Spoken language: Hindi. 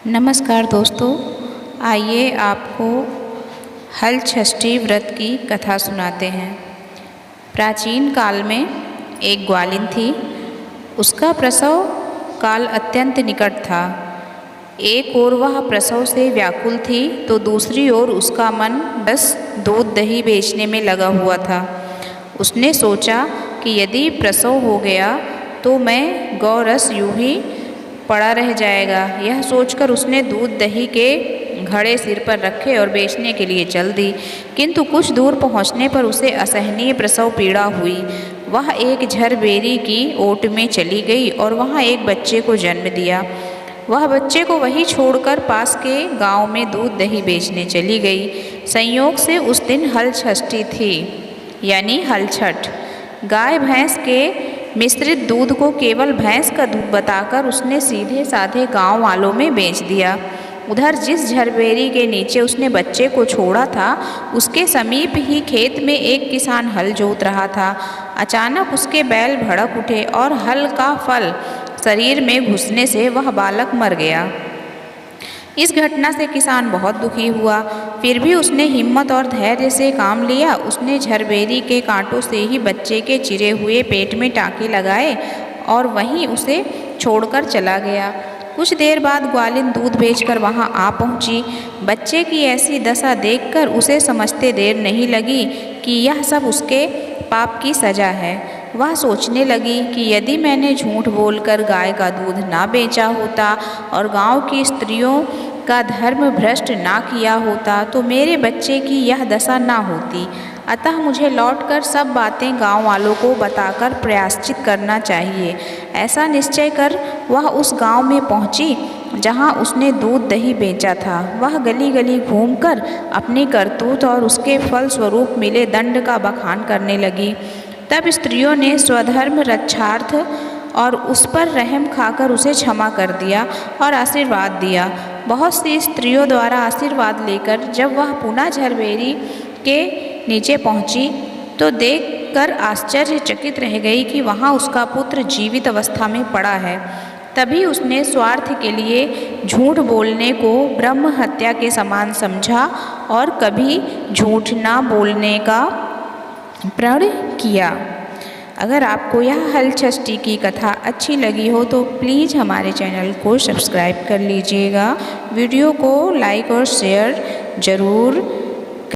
नमस्कार दोस्तों, आइए आपको हल षष्ठी व्रत की कथा सुनाते हैं। प्राचीन काल में एक ग्वालिन थी। उसका प्रसव काल अत्यंत निकट था। एक ओर वह प्रसव से व्याकुल थी तो दूसरी ओर उसका मन बस दूध दही बेचने में लगा हुआ था। उसने सोचा कि यदि प्रसव हो गया तो मैं गौरस यूं ही पड़ा रह जाएगा। यह सोचकर उसने दूध दही के घड़े सिर पर रखे और बेचने के लिए चल दी। किंतु कुछ दूर पहुंचने पर उसे असहनीय प्रसव पीड़ा हुई। वह एक झरबेरी की ओट में चली गई और वहां एक बच्चे को जन्म दिया। वह बच्चे को वहीं छोड़कर पास के गांव में दूध दही बेचने चली गई। संयोग से उस दिन हल षष्ठी थी, यानी हल छठ। गाय भैंस के मिश्रित दूध को केवल भैंस का दूध बताकर उसने सीधे साधे गांव वालों में बेच दिया। उधर जिस झरबेरी के नीचे उसने बच्चे को छोड़ा था, उसके समीप ही खेत में एक किसान हल जोत रहा था। अचानक उसके बैल भड़क उठे और हल का फल शरीर में घुसने से वह बालक मर गया। इस घटना से किसान बहुत दुखी हुआ। फिर भी उसने हिम्मत और धैर्य से काम लिया। उसने झरबेरी के कांटों से ही बच्चे के चिरे हुए पेट में टाँके लगाए और वहीं उसे छोड़कर चला गया। कुछ देर बाद ग्वालिन दूध बेचकर वहां आ पहुंची। बच्चे की ऐसी दशा देखकर उसे समझते देर नहीं लगी कि यह सब उसके पाप की सजा है। वह सोचने लगी कि यदि मैंने झूठ बोलकर गाय का दूध ना बेचा होता और गांव की स्त्रियों का धर्म भ्रष्ट ना किया होता तो मेरे बच्चे की यह दशा ना होती। अतः मुझे लौटकर सब बातें गांव वालों को बताकर प्रायश्चित करना चाहिए। ऐसा निश्चय कर वह उस गांव में पहुंची जहां उसने दूध दही बेचा था। वह गली गली घूमकर अपनी करतूत और उसके फल स्वरूप मिले दंड का बखान करने लगी। तब स्त्रियों ने स्वधर्म रक्षार्थ और उस पर रहम खाकर उसे क्षमा कर दिया और आशीर्वाद दिया। बहुत सी स्त्रियों द्वारा आशीर्वाद लेकर जब वह पुनः झरबेरी के नीचे पहुंची तो देखकर आश्चर्यचकित रह गई कि वहां उसका पुत्र जीवित अवस्था में पड़ा है। तभी उसने स्वार्थ के लिए झूठ बोलने को ब्रह्म हत्या के समान समझा और कभी झूठ ना बोलने का प्रण किया। अगर आपको यह हल षष्ठी की कथा अच्छी लगी हो तो प्लीज़ हमारे चैनल को सब्सक्राइब कर लीजिएगा। वीडियो को लाइक और शेयर ज़रूर